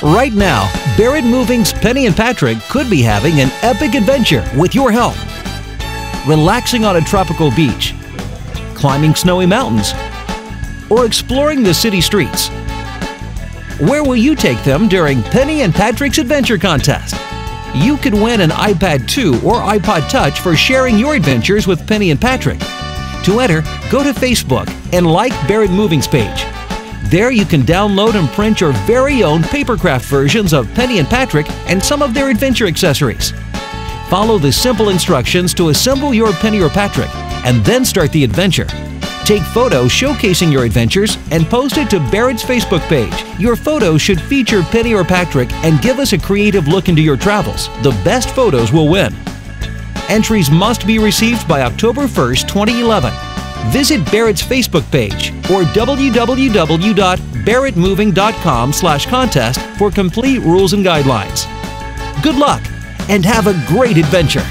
Right now, Barrett Moving's Penny and Patrick could be having an epic adventure with your help. Relaxing on a tropical beach, climbing snowy mountains, or exploring the city streets. Where will you take them during Penny and Patrick's Adventure Contest? You could win an iPad 2 or iPod Touch for sharing your adventures with Penny and Patrick. To enter, go to Facebook and like Barrett Moving's page. There you can download and print your very own papercraft versions of Penny and Patrick and some of their adventure accessories. Follow the simple instructions to assemble your Penny or Patrick and then start the adventure. Take photos showcasing your adventures and post it to Barrett's Facebook page. Your photos should feature Penny or Patrick and give us a creative look into your travels. The best photos will win. Entries must be received by October 1st, 2011. Visit Barrett's Facebook page or www.barrettmoving.com/contest for complete rules and guidelines. Good luck and have a great adventure!